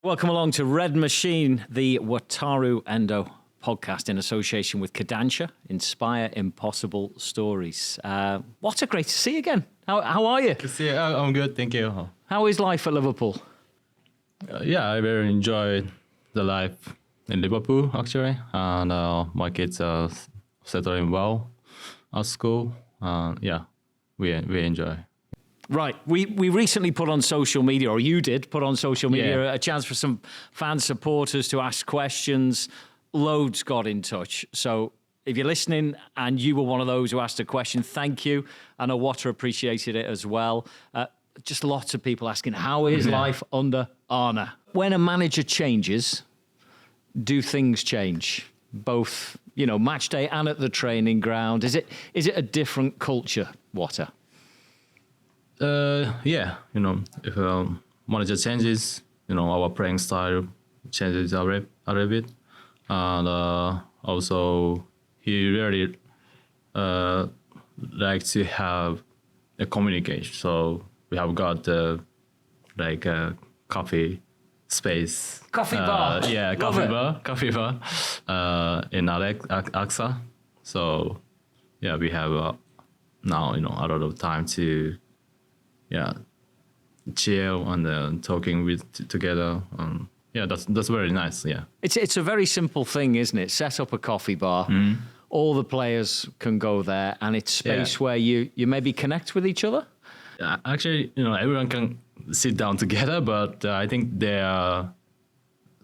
Welcome along to Red Machine, the WATARU Endo podcast in association with Kodansha, Inspire Impossible Stories. WATARU, great to see you again. How are you? Good to see you. I'm good, thank you. How is life at Liverpool? I very enjoy the life in Liverpool, actually. And my kids are settling well at school. We enjoy. Right. We recently put on social media, or you did put on social media, a chance for some fan supporters to ask questions. Loads got in touch. So if you're listening and you were one of those who asked a question, thank you. I know WATARU appreciated it as well. Just lots of people asking, how is life under Arne? When a manager changes, do things change? Both, match day and at the training ground. Is it a different culture, WATARU? If manager changes, our playing style changes a little bit. And also, he really likes to have a communication. So we have got a coffee space. Coffee bar. Coffee bar in AXA. So, we have now, a lot of time to chill and talking together. That's very nice. Yeah, it's a very simple thing, isn't it? Set up a coffee bar. Mm. All the players can go there, and it's space where you maybe connect with each other. Actually, everyone can sit down together, but I think there are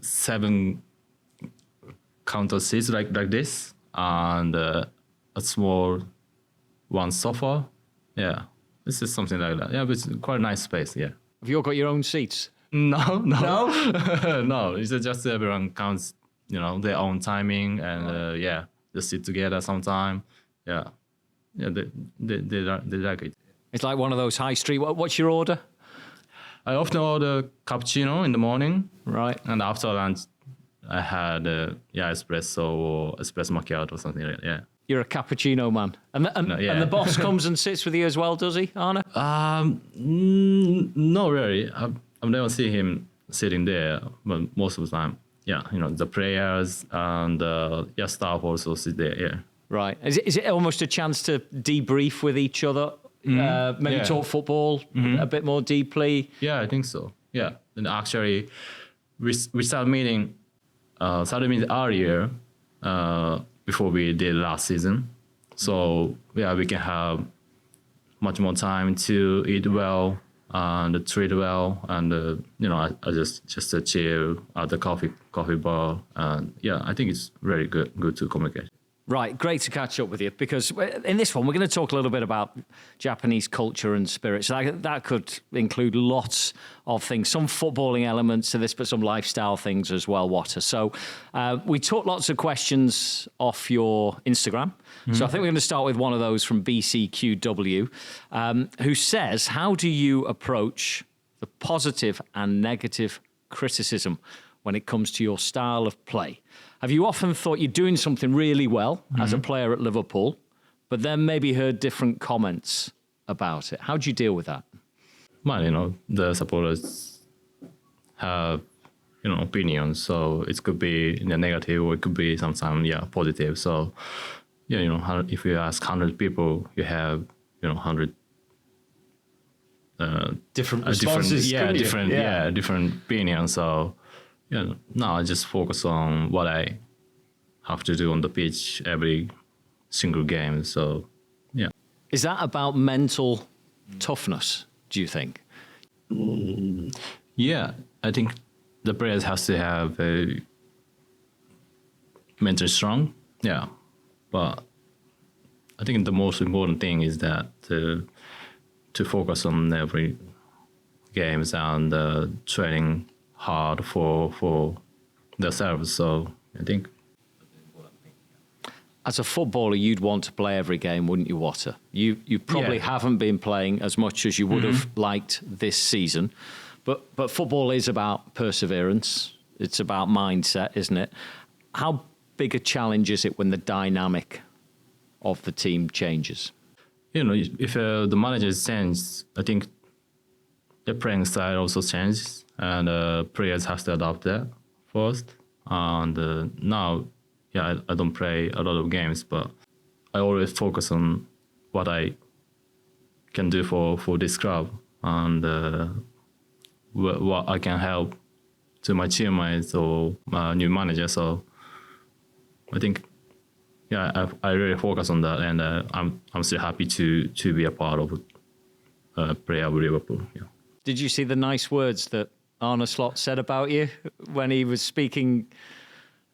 7 counter seats like this, and a small one sofa. Yeah. This is something like that. Yeah, but it's quite a nice space, yeah. Have you all got your own seats? No. No, it's just everyone counts, their own timing and, just sit together sometime. Yeah, they like it. It's like one of those high street. What's your order? I often order cappuccino in the morning. Right. And after lunch, I had, espresso or espresso macchiato or something like that, yeah. You're a cappuccino man. And the boss comes and sits with you as well, does he, Arne? Not really. I've never seen him sitting there, but most of the time, the players and staff also sit there, yeah. Right. Is it almost a chance to debrief with each other? Maybe talk football a bit more deeply? Yeah, I think so. Yeah. And actually, we started meeting earlier, before we did last season. So we can have much more time to eat well and treat well, and I just chill at the coffee bar, and I think it's very good to communicate. Right, great to catch up with you, because in this one we're going to talk a little bit about Japanese culture and spirit. So that could include lots of things, some footballing elements to this, but some lifestyle things as well, WATARU. So we took lots of questions off your Instagram. Mm-hmm. So I think we're going to start with one of those from BCQW, who says, how do you approach the positive and negative criticism when it comes to your style of play? Have you often thought you're doing something really well as a player at Liverpool, but then maybe heard different comments about it? How do you deal with that? Well, the supporters have, opinions. So it could be negative or it could be sometimes, positive. So, if you ask 100 people, you have, 100 different responses. Different opinions. So, now I just focus on what I have to do on the pitch every single game. So, yeah. Is that about mental toughness, do you think? Yeah, I think the players has to have a mentally strong. Yeah, but I think the most important thing is that to focus on every games and training hard for themselves. So I think, as a footballer, you'd want to play every game, wouldn't you, WATARU? You probably haven't been playing as much as you would have liked this season, but football is about perseverance. It's about mindset, isn't it? How big a challenge is it when the dynamic of the team changes? If the manager changes, I think the playing style also changes. and players has to adapt that first. And now, I don't play a lot of games, but I always focus on what I can do for this club and what I can help to my teammates or new manager. So I think, I really focus on that, and I'm still happy to be a part of player of Liverpool. Yeah. Did you see the nice words that Arne Slot said about you when he was speaking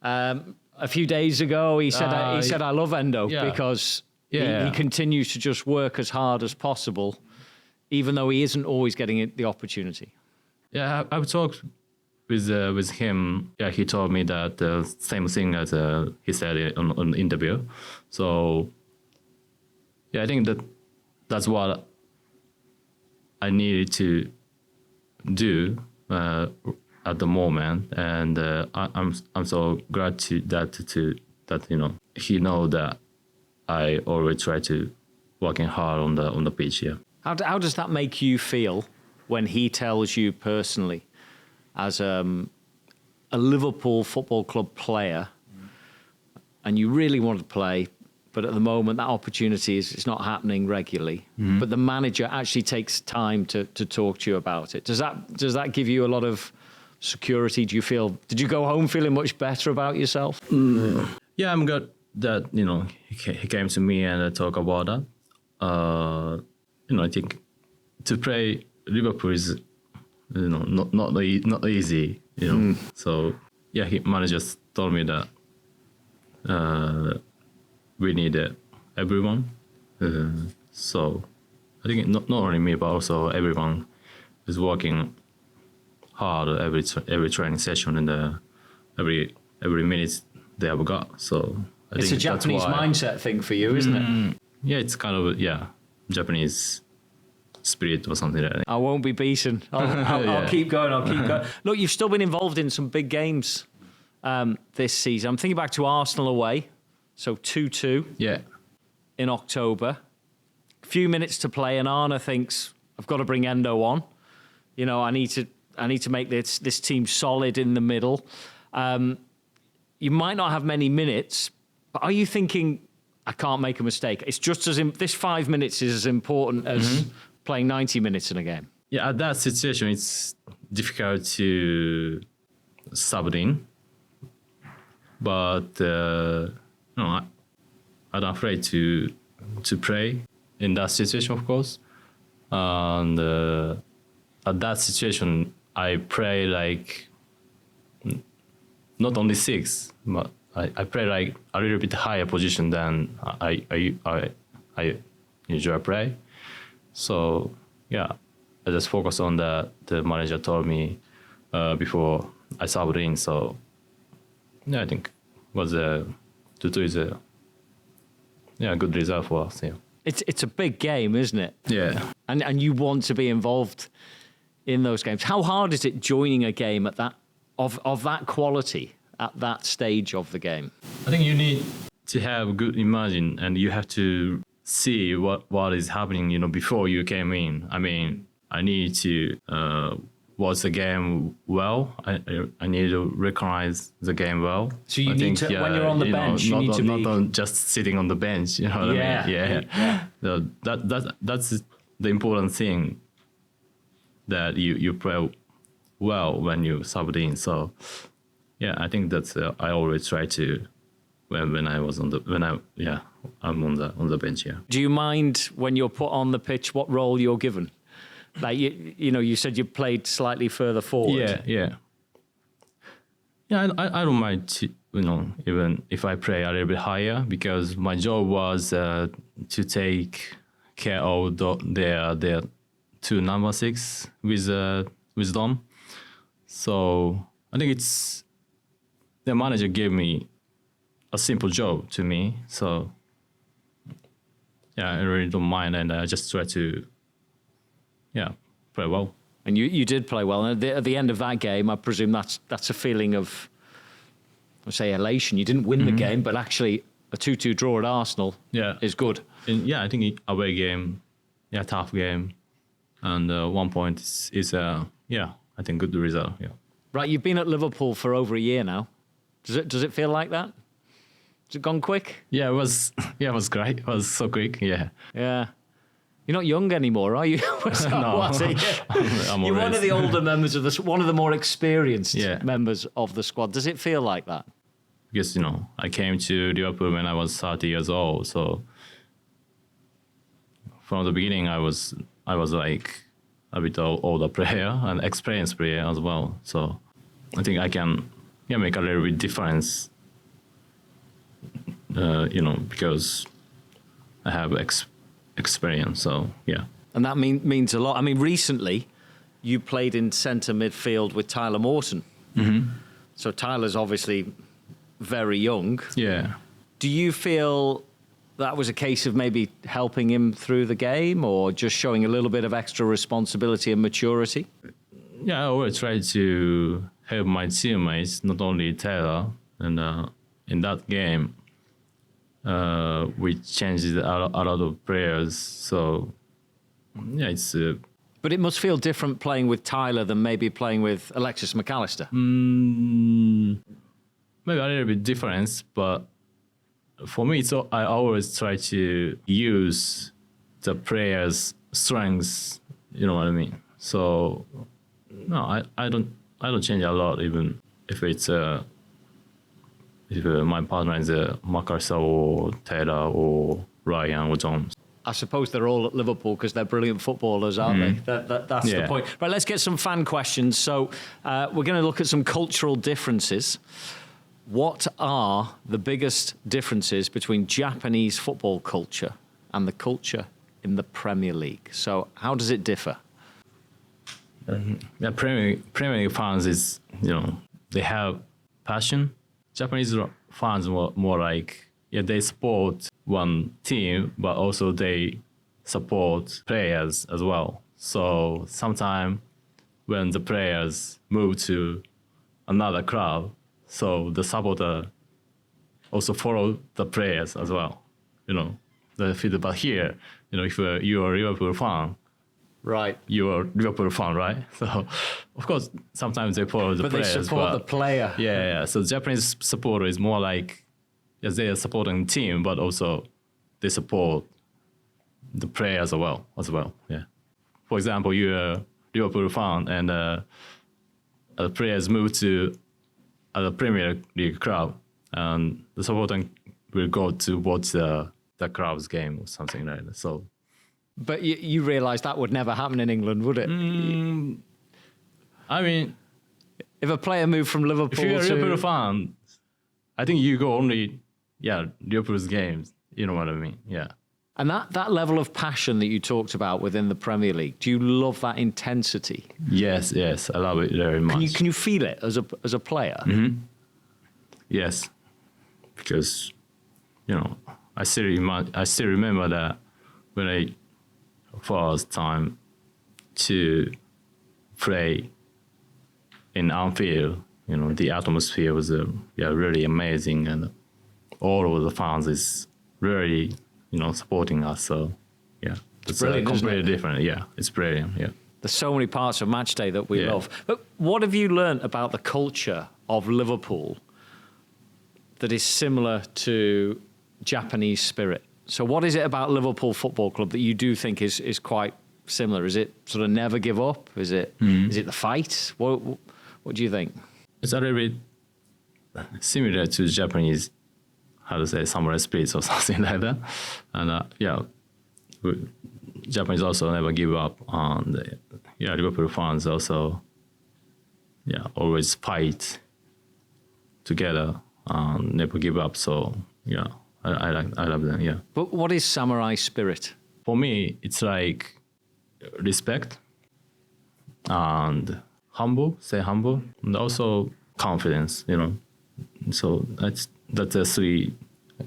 a few days ago? He said, "I love Endo because he continues to just work as hard as possible, even though he isn't always getting the opportunity." Yeah, I've talked with him. Yeah, he told me that the same thing as he said on the interview. So I think that's what I needed to do at the moment, and I'm so glad that he know that I always try to working hard on the pitch. Yeah. How does that make you feel when he tells you personally, as a Liverpool Football Club player, and you really want to play, but at the moment that opportunity is not happening regularly, but the manager actually takes time to talk to you about it? Does that give you a lot of security? Did you go home feeling much better about yourself? Yeah, I'm glad that he came to me and talk about that. I think to play Liverpool is not easy. So he managers told me that we need everyone. So I think not only me, but also everyone is working hard every training session and every minute they have got. So it's a Japanese mindset thing for you, isn't it? Yeah, it's kind of Japanese spirit or something like that. I won't be beaten. I'll keep going. Look, you've still been involved in some big games this season. I'm thinking back to Arsenal away, so 2-2 in October. A few minutes to play, and Arne thinks, I've got to bring Endo on. I need to make this team solid in the middle. You might not have many minutes, but are you thinking, I can't make a mistake? It's just this 5 minutes is as important as playing 90 minutes in a game. Yeah, at that situation, it's difficult to sub in. But I'm not afraid to play in that situation, of course. And at that situation, I play like not only 6, but I play like a little bit higher position than I usually play. So I just focus on the manager told me before I subbed in. So I think was 2-2 is a good result for us. Yeah, it's a big game, isn't it? Yeah, and you want to be involved in those games. How hard is it joining a game at that of that quality at that stage of the game? I think you need to have good imagine, and you have to see what is happening, before you came in. I mean, I need to watch the game well. I need to recognize the game well. So you need to, when you're on the bench, you need to be... Not just sitting on the bench, what I mean? Yeah. So that's the important thing, that you play well when you sub in. So I think that's I always try to when I'm on the bench. Yeah. Do you mind when you're put on the pitch what role you're given? Like you said you played slightly further forward. Yeah. I don't mind to, even if I play a little bit higher, because my job was to take care of their 2 number 6 with them. So I think it's the manager gave me a simple job to me. So I really don't mind, and I just try to play well. And you did play well. And at the end of that game, I presume that's a feeling of, I say, elation. You didn't win the game, but actually a 2-2 draw at Arsenal is good. And I think away game, tough game, and 1 point is I think good result. Yeah. Right, you've been at Liverpool for over a year now. Does it feel like that? Has it gone quick? Yeah, it was. Yeah, it was great. It was so quick. Yeah. Yeah. You're not young anymore, are you? No. I'm You're one of the older members of one of the more experienced Yeah. members of the squad. Does it feel like that? Because I came to Liverpool when I was 30 years old. So from the beginning, I was like a bit older player and experienced player as well. So I think I can make a little bit difference. Because I have experience. So yeah. And that means a lot. I mean, recently you played in centre midfield with Tyler Morton. Mm-hmm. So Tyler's obviously very young. Yeah. Do you feel that was a case of maybe helping him through the game or just showing a little bit of extra responsibility and maturity? Yeah, I always try to help my teammates, not only Taylor. And in that game, we changed a lot of players. So, yeah, it's... But it must feel different playing with Tyler than maybe playing with Alexis McAllister. Maybe a little bit different, but for me, I always try to use the players' strengths. You know what I mean? So no, I don't change a lot, even if it's if my partner is McAllister or Taylor or Ryan or Jones. I suppose they're all at Liverpool because they're brilliant footballers, aren't they? That's the point. Right, let's get some fan questions. So we're going to look at some cultural differences. What are the biggest differences between Japanese football culture and the culture in the Premier League? So how does it differ? Premier League fans is, they have passion. Japanese fans more like, they support one team, but also they support players as well. So sometimes when the players move to another club, so the supporter also follow the players as well. The feedback here, if you're a Liverpool fan, right, you're a Liverpool fan, right? So, of course, sometimes they follow the players. But they support the player. Yeah. So Japanese supporter is more like, yes, they are supporting the team, but also they support the players as well. Yeah. For example, you're a Liverpool fan and the players move to a Premier League club, and the supporter will go to watch the club's game or something like that. So, but you realise that would never happen in England, would it? I mean, if a player moved from Liverpool, if you're a Liverpool fan, I think you go only Liverpool's games. You know what I mean? Yeah. And that level of passion that you talked about within the Premier League, do you love that intensity? Yes, I love it very much. Can you feel it as a player? Mm-hmm. Yes, because I still remember that when I first time to play in Anfield, the atmosphere was really amazing, and all of the fans is really supporting us. So it's brilliant, completely different. Yeah, it's brilliant. Yeah, there's so many parts of match day that we love. But what have you learned about the culture of Liverpool that is similar to Japanese spirit? So what is it about Liverpool Football Club that you do think is quite similar? Is it sort of never give up? Is it the fight? What do you think? It's a little bit similar to Japanese, how to say, samurai spirit or something like that. And Japanese also never give up. And Liverpool fans also always fight together and never give up. So I love them. Yeah. But what is samurai spirit? For me, it's like respect and humble, and also confidence. So that's the three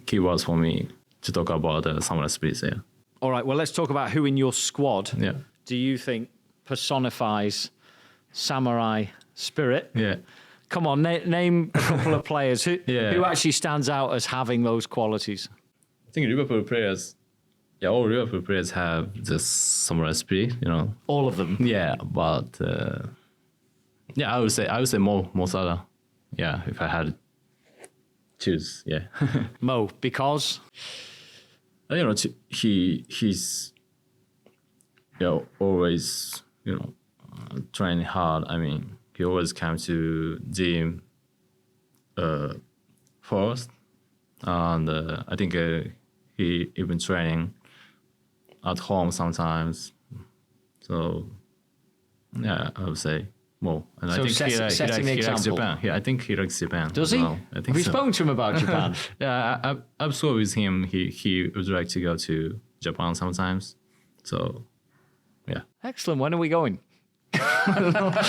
keywords for me to talk about samurai spirit. Yeah. All right. Well, let's talk about who in your squad do you think personifies samurai spirit? Yeah. Come on, name a couple of players who actually stands out as having those qualities. I think Liverpool players, all Liverpool players have the samurai spirit, All of them. Yeah, but Yeah, I would say Mo Salah. Yeah, if I had to choose, yeah. Mo, because he's always training hard. I mean, he always comes to gym first, and I think he even training at home sometimes. So yeah, I would say Mo. And So I think setting the he likes example. Japan. Yeah, I think he likes Japan. does as he? well. I think Have you so. spoken to him about Japan? Yeah, I'm sure with him. He would like to go to Japan sometimes. So yeah. Excellent. When are we going? I'm not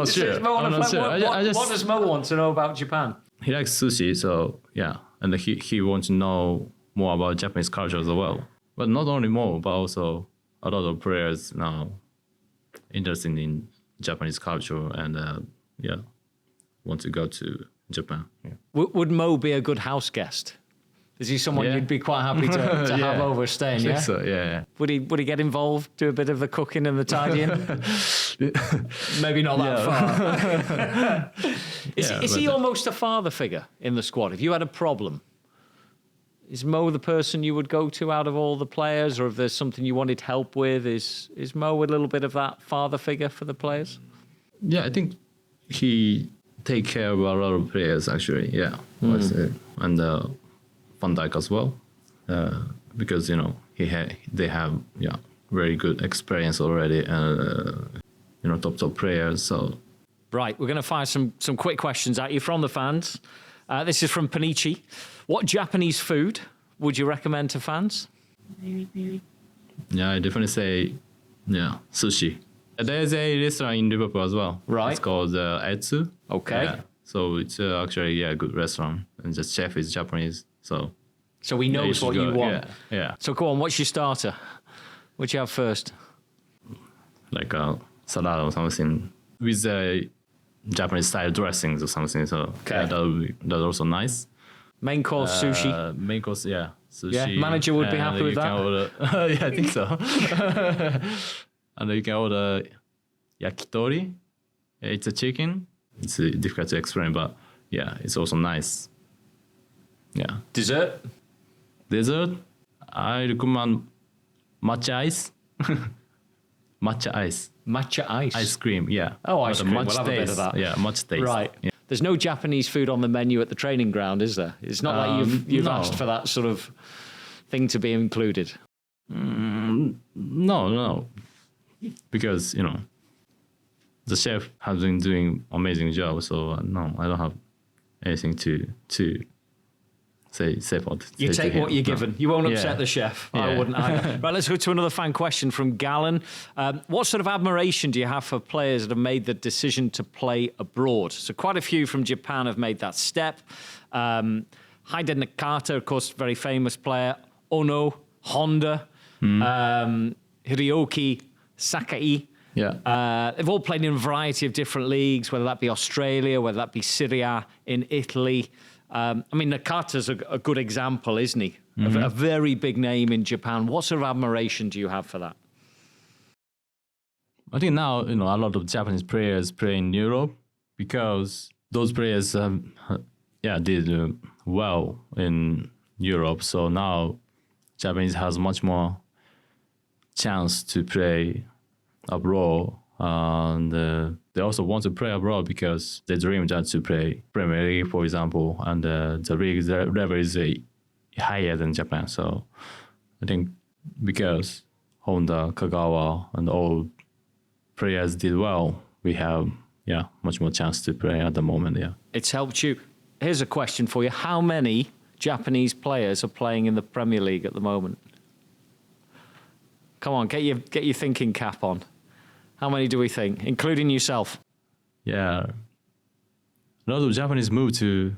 sure. What does Mo want to know about Japan? He likes sushi, so yeah, and he wants to know more about Japanese culture as well. But not only Mo, but also a lot of players now interested in Japanese culture and want to go to Japan. Yeah. Would Mo be a good house guest? Is he someone Yeah. you'd be quite happy to have over staying? I think Yeah. so, yeah. Would he get involved, do a bit of the cooking and the tidying? Maybe not that far. Is he almost a father figure in the squad? If you had a problem, is Mo the person you would go to out of all the players, or if there's something you wanted help with, is Mo a little bit of that father figure for the players? Yeah, I think he take care of a lot of players actually. Yeah, and Van Dijk as well, because they have very good experience already, top players. So Right, we're going to fire some quick questions at you from the fans. This is from Panichi. What Japanese food would you recommend to fans? yeah, I definitely say sushi. There's a restaurant in Liverpool as well. Right. It's called Etsu. Okay. Yeah. So it's actually a good restaurant, and the chef is Japanese. So He knows should what you go. want. Yeah. So go on, what's your starter? What do you have first? Like a salad or something with Japanese style dressings or something. So Okay. that's also nice. Main course sushi. Main course, yeah. Sushi. Yeah, manager would be And happy you with can that? Order, yeah, I think so. And you can order yakitori. It's a chicken. It's difficult to explain, but yeah, it's also nice. Yeah. Dessert? Dessert, I recommend matcha ice. Matcha ice. Matcha ice. Ice cream, yeah. Oh, ice But cream. much We'll have a bit of taste. that. Yeah, much taste. Right. Yeah. There's no Japanese food on the menu at the training ground, is there? It's not like you've no. asked for that sort of thing to be included. No. Because, the chef has been doing amazing job, so no, I don't have anything to say about it. You take what you're given. You won't upset Yeah. the chef. I Yeah. wouldn't either. Right, let's go to another fan question from Gallen. What sort of admiration do you have for players that have made the decision to play abroad? So quite a few from Japan have made that step. Hide Nakata, of course, very famous player. Ono, Honda, Hiroki Sakai. Yeah. They've all played in a variety of different leagues, whether that be Australia, whether that be Serie A in Italy. Nakata's a good example, isn't he? A very big name in Japan. What sort of admiration do you have for that? I think now, a lot of Japanese players play in Europe because those players, did well in Europe. So now Japanese has much more chance to play abroad, and they also want to play abroad because they dream just to play Premier League, for example, and the league level is higher than Japan. So I think because Honda, Kagawa, and all players did well, we have much more chance to play at the moment. Yeah, It's helped you. Here's a question for you. How many Japanese players are playing in the Premier League at the moment? Come on, get your thinking cap on. How many do we think, including yourself? Yeah. A lot of Japanese moved to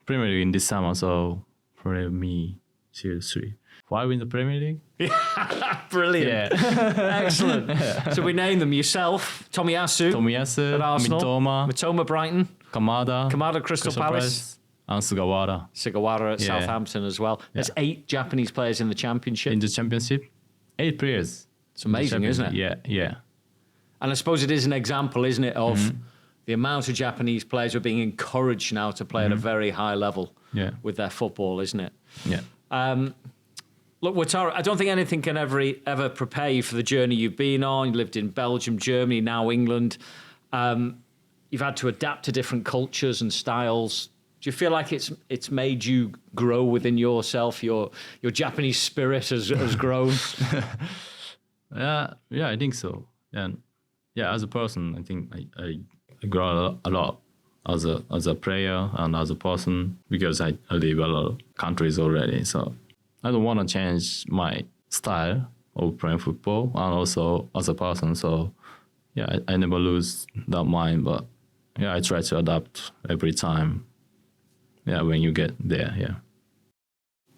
Premier League in this summer, so probably me, 2, 3, 5 in the Premier League. Brilliant. Excellent. So we named them yourself, Tomiyasu at Arsenal, Mitoma Brighton, Kamada Crystal Palace, and Sugawara Sugawara at Southampton as well. There's 8 Japanese players in the championship. in the championship. 8 players. It's amazing, isn't it? Yeah. And I suppose it is an example, isn't it, of the amount of Japanese players who are being encouraged now to play at a very high level with their football, isn't it? Yeah. Look, Wataru, I don't think anything can ever prepare you for the journey you've been on. You lived in Belgium, Germany, now England. You've had to adapt to different cultures and styles. Do you feel like it's made you grow within yourself? Your Japanese spirit has grown? Yeah, I think so. And yeah, as a person, I think I grow a lot as a player and as a person, because I live a lot of countries already. So I don't want to change my style of playing football and also as a person. So yeah, I never lose that mind, but yeah, I try to adapt every time. Yeah, when you get there, yeah.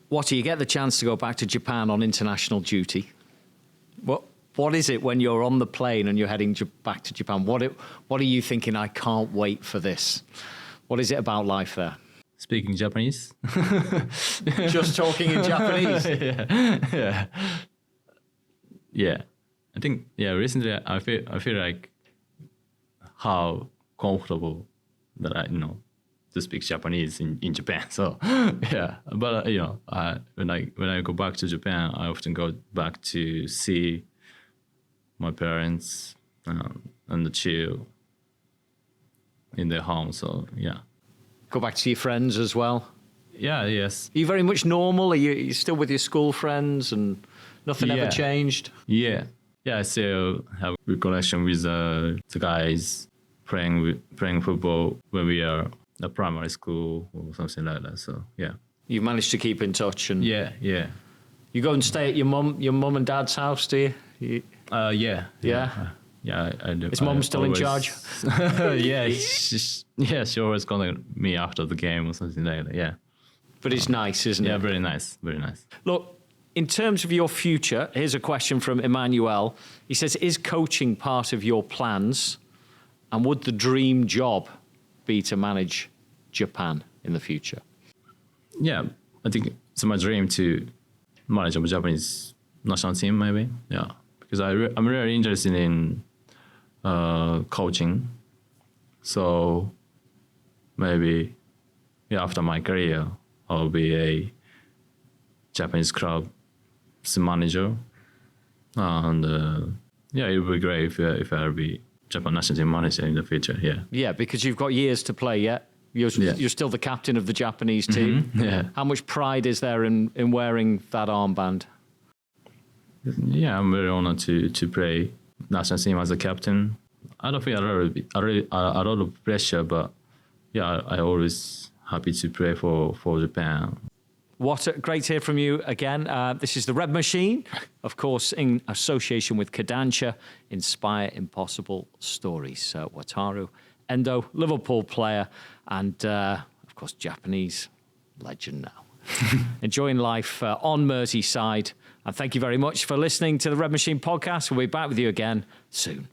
You get the chance to go back to Japan on international duty. What is it when you're on the plane and you're heading back to Japan? What are you thinking? I can't wait for this. What is it about life there? Speaking Japanese. Just talking in Japanese. Yeah. I think recently I feel like how comfortable that I to speak Japanese in Japan. So yeah, but when I go back to Japan, I often go back to see my parents and chill in their home. So yeah. Go back to your friends as well? Yeah, yes. Are you very much normal? Are you still with your school friends and nothing ever changed? Yeah. Yeah, I still have a good connection with the guys playing football when we are at primary school or something like that. So yeah. You managed to keep in touch and yeah. You go and stay at your mum and dad's house, do you? Yeah. Yeah, I do. Is mum still in charge? Yeah, she always calling me after the game or something like that. Yeah. But it's nice, isn't it? Yeah, very nice, very nice. Look, in terms of your future, here's a question from Emmanuel. He says, is coaching part of your plans? And would the dream job be to manage Japan in the future? Yeah, I think it's my dream to manage a Japanese national team, maybe. Yeah, because I'm really interested in coaching. So maybe after my career, I'll be a Japanese club manager. And it would be great if I'll be Japan national team manager in the future. Yeah, because you've got years to play yet. You're still the captain of the Japanese team. Mm-hmm. Yeah. How much pride is there in wearing that armband? Yeah, I'm very honored to play national team as a captain. I don't feel a lot of pressure, but yeah, I always happy to play for Japan. Great to hear from you again. This is the Red Machine, of course, in association with Kodansha, Inspire Impossible Stories. Wataru Endo, Liverpool player, and of course, Japanese legend now. Enjoying life on Merseyside. And thank you very much for listening to the Red Machine podcast. We'll be back with you again soon.